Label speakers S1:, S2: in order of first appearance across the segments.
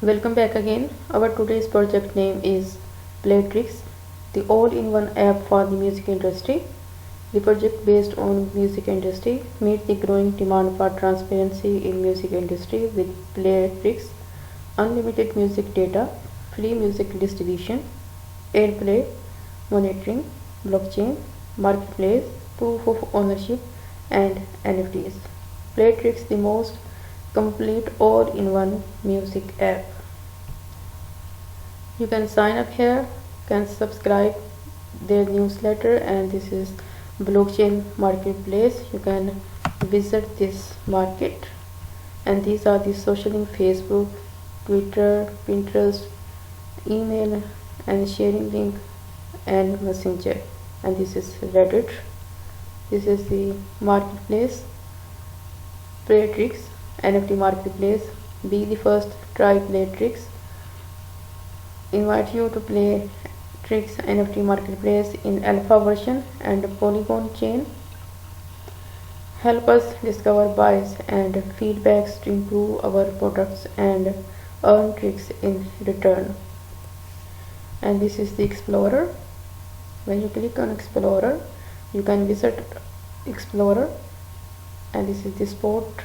S1: Welcome back again. Our today's project name is Playtrix, the all-in-one app for the music industry. The project based on music industry meets the growing demand for transparency in music industry with Playtrix, unlimited music data, free music distribution, airplay, monitoring, blockchain, marketplace, proof of ownership, and NFTs. Playtrix, the most complete all-in-one music app. You can sign up here, can subscribe their newsletter, and this is blockchain marketplace. You can visit this market, and these are the social link: Facebook, Twitter, Pinterest, email and sharing link, and Messenger. And this is Reddit. This is the marketplace, Playtrix NFT marketplace. Be the first, try Playtrix. Invite you to Playtrix NFT marketplace in alpha version and Polygon chain. Help us discover buys and feedbacks to improve our products and earn tricks in return. And this is the Explorer. When you click on Explorer, you can visit Explorer, and this is the Sport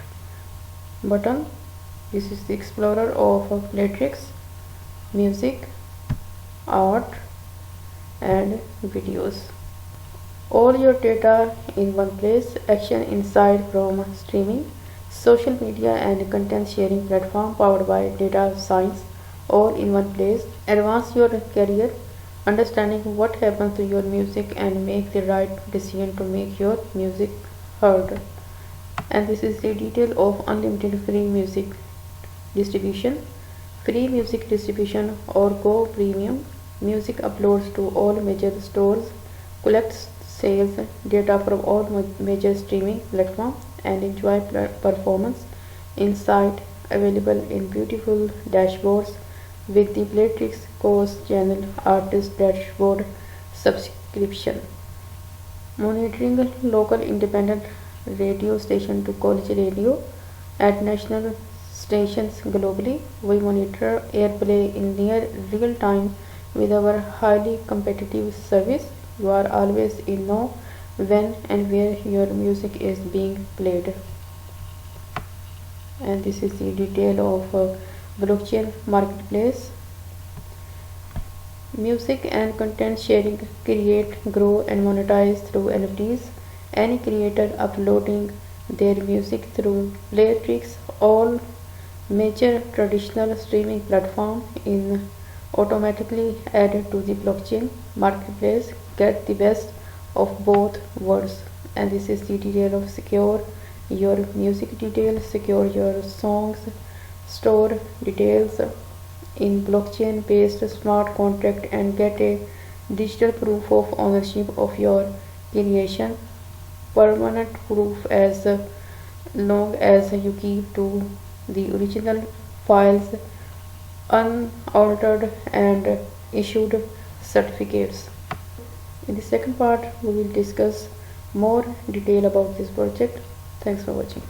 S1: button. This is the Explorer of Playtrix, music, art, and videos. All your data in one place. Action Insight from streaming, social media, and content sharing platform powered by data science, all in one place. Advance your career, understanding what happens to your music, and make the right decision to make your music heard. And this is the detail of unlimited free music distribution. Free music distribution or Go Premium. Music uploads to all major stores, collects sales data from all major streaming platforms, and enjoy performance insight available in beautiful dashboards with the Playtrix Course Channel Artist Dashboard subscription. Monitoring local independent radio station to college radio at national stations globally. We monitor airplay in near real time with our highly competitive service. You are always in know when and where your music is being played. And this is the detail of blockchain marketplace. Music and content sharing: create, grow, and monetize through NFTs. Any creator uploading their music through Playtrix, all major traditional streaming platforms, in automatically added to the blockchain marketplace. Get the best of both worlds. And this is the detail of secure your music details, secure your songs, store details in blockchain based smart contract, and get a digital proof of ownership of your creation. Permanent proof as long as you keep to the original files unaltered, and issued certificates. In the second part, we will discuss more detail about this project. Thanks for watching.